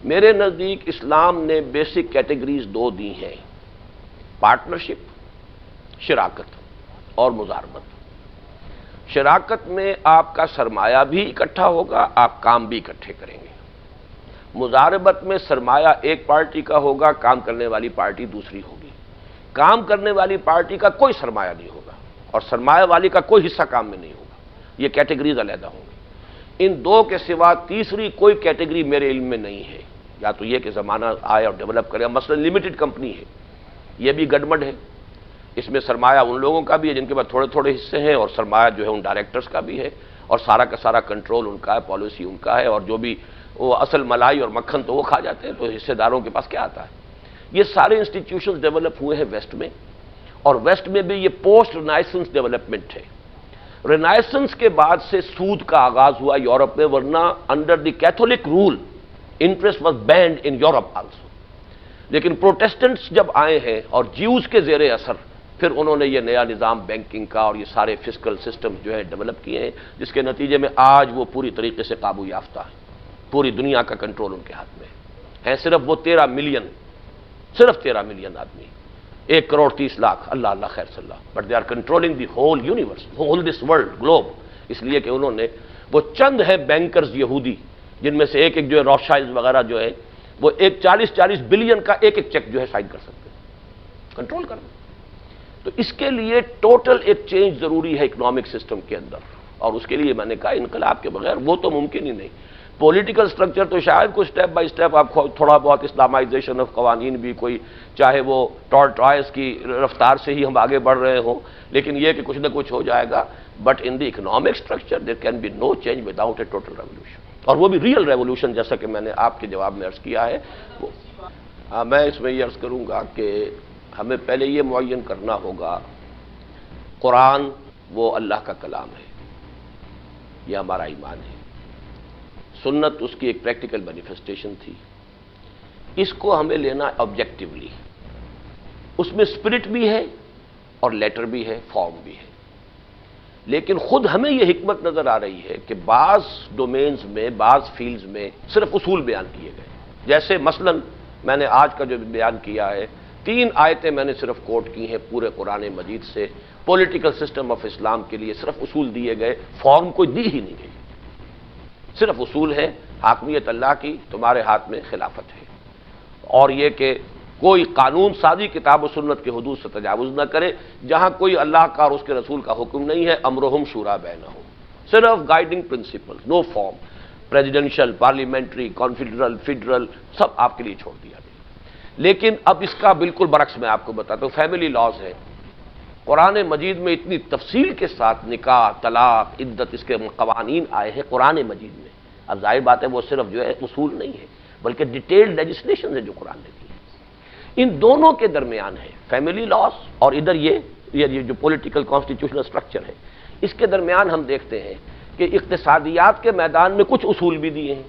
میرے نزدیک اسلام نے بیسک کیٹیگریز دو دی ہیں، پارٹنرشپ، شراکت اور مزاربت۔ شراکت میں آپ کا سرمایہ بھی اکٹھا ہوگا، آپ کام بھی اکٹھے کریں گے۔ مزاربت میں سرمایہ ایک پارٹی کا ہوگا، کام کرنے والی پارٹی دوسری ہوگی۔ کام کرنے والی پارٹی کا کوئی سرمایہ نہیں ہوگا اور سرمایہ والی کا کوئی حصہ کام میں نہیں ہوگا۔ یہ کیٹیگریز علیحدہ ہوں گی۔ ان دو کے سوا تیسری کوئی کیٹیگری میرے علم میں نہیں ہے۔ یا تو یہ کہ زمانہ آئے اور ڈیولپ کرے، مثلا لمیٹڈ کمپنی ہے، یہ بھی گڈمڈ ہے۔ اس میں سرمایہ ان لوگوں کا بھی ہے جن کے پاس تھوڑے تھوڑے حصے ہیں، اور سرمایہ جو ہے ان ڈائریکٹرز کا بھی ہے، اور سارا کا سارا کنٹرول ان کا ہے، پالیسی ان کا ہے، اور جو بھی وہ اصل ملائی اور مکھن تو وہ کھا جاتے ہیں، تو حصے داروں کے پاس کیا آتا ہے۔ یہ سارے انسٹیٹیوشنز ڈیولپ ہوئے ہیں ویسٹ میں، اور ویسٹ میں بھی یہ پوسٹ رینائسنس ڈیولپمنٹ ہے۔ رینائسنس کے بعد سے سود کا آغاز ہوا یورپ میں، ورنہ under the Catholic rule interest was banned in Europe also. لیکن پروٹیسٹنٹس جب آئے ہیں اور جیوز کے زیر اثر، پھر انہوں نے یہ نیا نظام بینکنگ کا اور یہ سارے فسکل سسٹم جو ہے ڈیولپ کیے ہیں، جس کے نتیجے میں آج وہ پوری طریقے سے قابو یافتہ ہے۔ پوری دنیا کا کنٹرول ان کے ہاتھ میں ہے۔ صرف وہ 13 ملین، صرف 13 ملین آدمی، 1 کروڑ 30 لاکھ، اللہ اللہ خیر صلی اللہ، but they are controlling the whole universe, whole this world globe. اس لیے کہ انہوں نے، وہ چند ہیں بینکرز یہودی جن میں سے ایک جو ہے روتشائلڈ وغیرہ جو ہے، وہ 40 بلین کا ایک چیک جو ہے سائن کر سکتے ہیں، کنٹرول کرنا۔ تو اس کے لیے ٹوٹل ایک چینج ضروری ہے اکنامک سسٹم کے اندر، اور اس کے لیے میں نے کہا انقلاب کے بغیر وہ تو ممکن ہی نہیں۔ پولیٹیکل سٹرکچر تو شاید کوئی سٹیپ بائی سٹیپ آپ تھوڑا بہت اسلامائزیشن آف قوانین بھی کوئی، چاہے وہ ٹرائس کی رفتار سے ہی ہم آگے بڑھ رہے ہوں، لیکن یہ کہ کچھ نہ کچھ ہو جائے گا۔ But in the economic structure there can be no change without a total revolution, اور وہ بھی ریئل ریولیوشن، جیسا کہ میں نے آپ کے جواب میں عرض کیا ہے۔ میں اس میں یہ عرض کروں گا کہ ہمیں پہلے یہ معین کرنا ہوگا، قرآن وہ اللہ کا کلام ہے، یہ ہمارا ایمان ہے۔ سنت اس کی ایک پریکٹیکل مینیفیسٹیشن تھی، اس کو ہمیں لینا آبجیکٹیولی۔ اس میں اسپرٹ بھی ہے اور لیٹر بھی ہے، فارم بھی ہے، لیکن خود ہمیں یہ حکمت نظر آ رہی ہے کہ بعض ڈومینز میں، بعض فیلڈز میں صرف اصول بیان کیے گئے، جیسے مثلا میں نے آج کا جو بیان کیا ہے، 3 آیتیں میں نے صرف کوٹ کی ہیں پورے قرآن مجید سے۔ پولیٹیکل سسٹم آف اسلام کے لیے صرف اصول دیے گئے، فارم کوئی دی ہی نہیں گئی، صرف اصول ہے۔ حاکمیت اللہ کی، تمہارے ہاتھ میں خلافت ہے، اور یہ کہ کوئی قانون سازی کتاب و سنت کے حدود سے تجاوز نہ کرے، جہاں کوئی اللہ کا اور اس کے رسول کا حکم نہیں ہے، امرہم شورا بینہم، صرف گائیڈنگ پرنسپل، نو فارم، پریزیڈنشل، پارلیمنٹری، کانفیڈرل، فیڈرل، سب آپ کے لیے چھوڑ دیا گیا۔ لیکن اب اس کا بالکل برعکس میں آپ کو بتاتا ہوں، فیملی لاز ہے۔ قرآن مجید میں اتنی تفصیل کے ساتھ نکاح، طلاق، عدت، اس کے قوانین آئے ہیں قرآن مجید میں۔ اب ظاہر بات ہے وہ صرف جو ہے اصول نہیں ہے، بلکہ ڈیٹیلڈ لیجسلیشن ہے جو قرآن نے کی ہے۔ ان دونوں کے درمیان ہے فیملی لاز، اور ادھر یہ جو پولیٹیکل کانسٹیٹیوشنل سٹرکچر ہے، اس کے درمیان ہم دیکھتے ہیں کہ اقتصادیات کے میدان میں کچھ اصول بھی دیے ہیں۔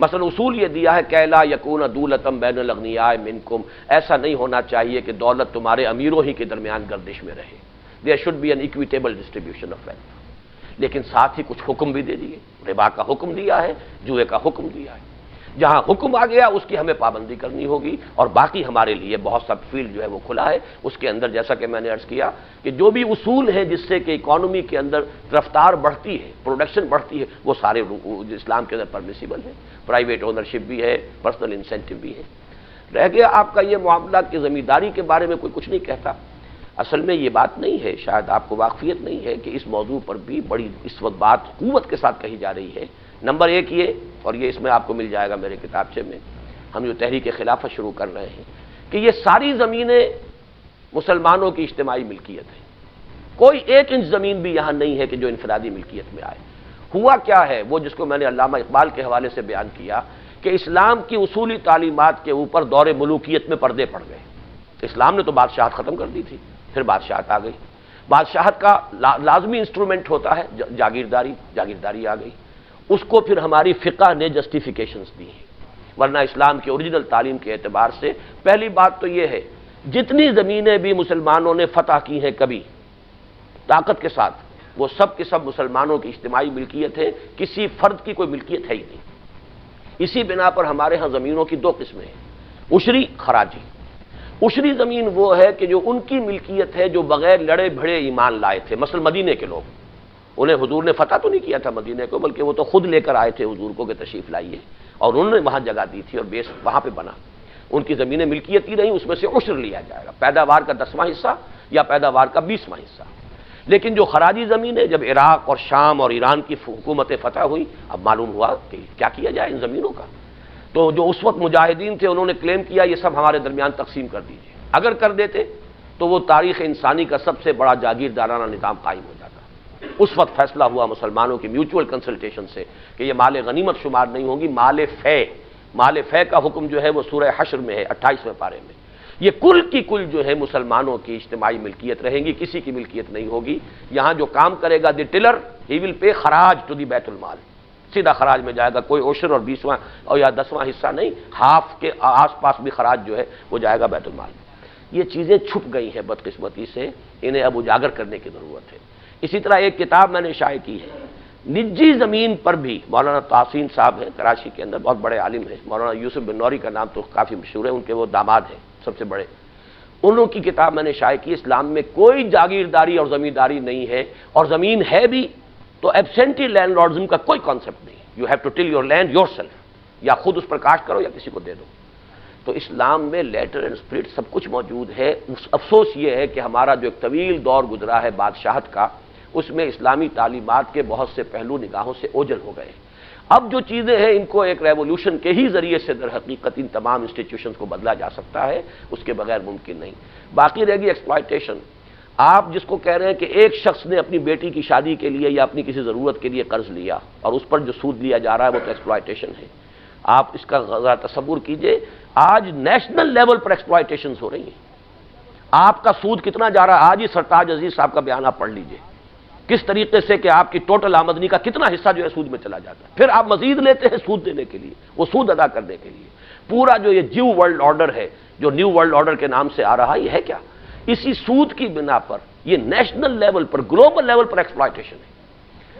مثلا اصول یہ دیا ہے کہ لا یکون دولتم بین الاغنیاء منکم، ایسا نہیں ہونا چاہیے کہ دولت تمہارے امیروں ہی کے درمیان گردش میں رہے، there should be an equitable distribution of wealth. لیکن ساتھ ہی کچھ حکم بھی دے دیے، ربا کا حکم دیا ہے، جوئے کا حکم دیا ہے۔ جہاں حکم آ گیا اس کی ہمیں پابندی کرنی ہوگی، اور باقی ہمارے لیے بہت سا فیلڈ جو ہے وہ کھلا ہے۔ اس کے اندر جیسا کہ میں نے عرض کیا کہ جو بھی اصول ہیں جس سے کہ اکانومی کے اندر رفتار بڑھتی ہے، پروڈکشن بڑھتی ہے، وہ سارے اسلام کے اندر پرمیسیبل ہیں۔ پرائیویٹ اونرشپ بھی ہے، پرسنل انسینٹو بھی ہے۔ رہ گیا آپ کا یہ معاملہ کہ زمینداری کے بارے میں کوئی کچھ نہیں کہتا۔ اصل میں یہ بات نہیں ہے، شاید آپ کو واقفیت نہیں ہے کہ اس موضوع پر بھی بڑی اس وقت بات قوت کے ساتھ کہی جا رہی ہے۔ نمبر 1 یہ، اور یہ اس میں آپ کو مل جائے گا میرے کتابچے میں، ہم جو تحریک خلافت شروع کر رہے ہیں، کہ یہ ساری زمینیں مسلمانوں کی اجتماعی ملکیت ہے۔ کوئی 1 انچ زمین بھی یہاں نہیں ہے کہ جو انفرادی ملکیت میں آئے۔ ہوا کیا ہے، وہ جس کو میں نے علامہ اقبال کے حوالے سے بیان کیا کہ اسلام کی اصولی تعلیمات کے اوپر دور ملوکیت میں پردے پڑ گئے۔ اسلام نے تو بادشاہت ختم کر دی تھی، پھر بادشاہت آ گئی۔ بادشاہت کا لازمی انسٹرومنٹ ہوتا ہے جاگیرداری، جاگیرداری آ گئی، اس کو پھر ہماری فقہ نے جسٹیفیکیشنز دی ہیں۔ ورنہ اسلام کی اوریجنل تعلیم کے اعتبار سے پہلی بات تو یہ ہے، جتنی زمینیں بھی مسلمانوں نے فتح کی ہیں کبھی طاقت کے ساتھ، وہ سب کے سب مسلمانوں کی اجتماعی ملکیت ہے، کسی فرد کی کوئی ملکیت ہے ہی نہیں۔ اسی بنا پر ہمارے ہاں زمینوں کی دو قسمیں ہیں، عشری، خراجی۔ عشری زمین وہ ہے کہ جو ان کی ملکیت ہے جو بغیر لڑے بھڑے ایمان لائے تھے، مثلا مدینے کے لوگ، انہیں حضور نے فتح تو نہیں کیا تھا مدینے کو، بلکہ وہ تو خود لے کر آئے تھے حضور کو کہ تشریف لائیے، اور انہوں نے وہاں جگہ دی تھی اور بیس وہاں پہ بنا۔ ان کی زمینیں ملکیت ہی نہیں، اس میں سے عشر لیا جائے گا، پیداوار کا 10واں حصہ یا پیداوار کا 20واں حصہ۔ لیکن جو خراجی زمین ہے، جب عراق اور شام اور ایران کی حکومتیں فتح ہوئی، اب معلوم ہوا کہ کیا کیا جائے ان زمینوں کا، تو جو اس وقت مجاہدین تھے انہوں نے کلیم کیا یہ سب ہمارے درمیان تقسیم کر دیجیے۔ اگر کر دیتے تو وہ تاریخ انسانی کا سب سے بڑا جاگیردارانہ نظام قائم ہو جاتا۔ اس وقت فیصلہ ہوا مسلمانوں کی میوچول کنسلٹیشن سے کہ یہ مال غنیمت شمار نہیں ہوگی، مال فے کا حکم جو ہے وہ سورہ حشر میں ہے 28ویں پارے میں، یہ کل کی کل جو ہے مسلمانوں کی اجتماعی ملکیت رہیں گی، کسی کی ملکیت نہیں ہوگی۔ یہاں جو کام کرے گا دی ٹلر ہی ول پے خراج ٹو دی بیت المال، سیدھا خراج میں جائے گا، کوئی عشر اور 20واں اور یا 10واں حصہ نہیں، ہاف کے آس پاس بھی خراج جو ہے وہ جائے گا بیت المال میں۔ یہ چیزیں چھپ گئی ہیں بدقسمتی سے، انہیں اب اجاگر کرنے کی ضرورت ہے۔ اسی طرح ایک کتاب میں نے شائع کی ہے، نجی زمین پر بھی مولانا تحسین صاحب ہیں کراچی کے اندر، بہت بڑے عالم ہیں، مولانا یوسف بن نوری کا نام تو کافی مشہور ہے، ان کے وہ داماد ہیں سب سے بڑے، انہوں کی کتاب میں نے شائع کی، اسلام میں کوئی جاگیرداری اور زمینداری نہیں ہے، اور زمین ہے بھی تو ایبسینٹی لینڈ لارڈزم کا کوئی کانسیپٹ نہیں، you have to till your land yourself, یا خود اس پر کاشت کرو یا کسی کو دے دو۔ تو اسلام میں لیٹر اینڈ اسپرٹ سب کچھ موجود ہے۔ افسوس یہ ہے کہ ہمارا جو ایک طویل دور گزرا ہے بادشاہت کا، اس میں اسلامی تعلیمات کے بہت سے پہلو نگاہوں سے اوجھل ہو گئے۔ اب جو چیزیں ہیں ان کو ایک ریولوشن کے ہی ذریعے سے در حقیقت ان تمام انسٹیٹیوشنز کو بدلا جا سکتا ہے، اس کے بغیر ممکن نہیں۔ باقی رہ گی ایکسپلائٹیشن۔ آپ جس کو کہہ رہے ہیں کہ ایک شخص نے اپنی بیٹی کی شادی کے لیے یا اپنی کسی ضرورت کے لیے قرض لیا اور اس پر جو سود لیا جا رہا ہے وہ تو ایکسپلائٹیشن ہے۔ آپ اس کا ذرا تصور کیجئے، آج نیشنل لیول پر ایکسپلائٹیشنز ہو رہی ہیں۔ آپ کا سود کتنا جا رہا ہے، آج ہی سرتاج عزیز صاحب کا بیان آپ پڑھ لیجئے، کس طریقے سے کہ آپ کی ٹوٹل آمدنی کا کتنا حصہ جو ہے سود میں چلا جاتا ہے، پھر آپ مزید لیتے ہیں سود دینے کے لیے، وہ سود ادا کرنے کے لیے۔ پورا جو یہ نیو ورلڈ آرڈر ہے، جو نیو ورلڈ آرڈر کے نام سے آ رہا ہے، یہ ہے کیا؟ اسی سود کی بنا پر یہ نیشنل لیول پر، گلوبل لیول پر ایکسپلائٹیشن ہے۔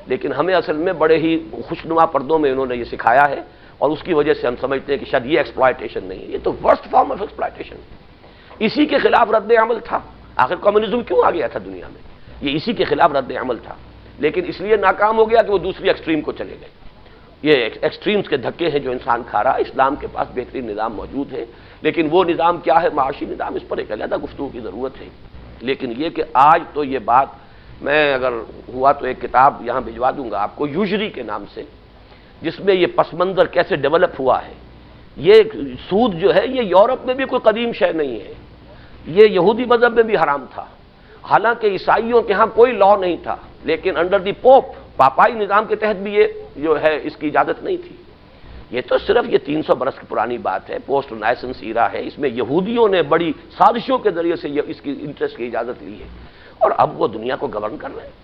لیکن ہمیں اصل میں بڑے ہی خوشنما پردوں میں انہوں نے یہ سکھایا ہے، اور اس کی وجہ سے ہم سمجھتے ہیں کہ شاید یہ ایکسپلائٹیشن نہیں ہے، یہ تو ورسٹ فارم آف ایکسپلائٹیشن ہے۔ اسی کے خلاف رد عمل تھا، آخر کمیونزم کیوں آ گیا تھا دنیا میں؟ یہ اسی کے خلاف رد عمل تھا، لیکن اس لیے ناکام ہو گیا کہ وہ دوسری ایکسٹریم کو چلے گئے۔ یہ ایکسٹریمز کے دھکے ہیں جو انسان کھا رہا ہے۔ اسلام کے پاس بہترین نظام موجود ہے، لیکن وہ نظام کیا ہے، معاشی نظام، اس پر ایک علیحدہ گفتگو کی ضرورت ہے۔ لیکن یہ کہ آج تو یہ بات، میں اگر ہوا تو ایک کتاب یہاں بھجوا دوں گا آپ کو یوجری کے نام سے، جس میں یہ پس منظر کیسے ڈیولپ ہوا ہے۔ یہ سود جو ہے یہ یورپ میں بھی کوئی قدیم شے نہیں ہے، یہ یہودی مذہب میں بھی حرام تھا، حالانکہ عیسائیوں کے ہاں کوئی لا نہیں تھا، لیکن انڈر دی پوپ، پاپائی نظام کے تحت بھی یہ جو ہے اس کی اجازت نہیں تھی۔ یہ تو صرف یہ 300 برس کی پرانی بات ہے، پوسٹ رینیسنس ایرا ہے، اس میں یہودیوں نے بڑی سازشوں کے ذریعے سے اس کی انٹرسٹ کی اجازت لی ہے، اور اب وہ دنیا کو گورن کر رہے ہیں۔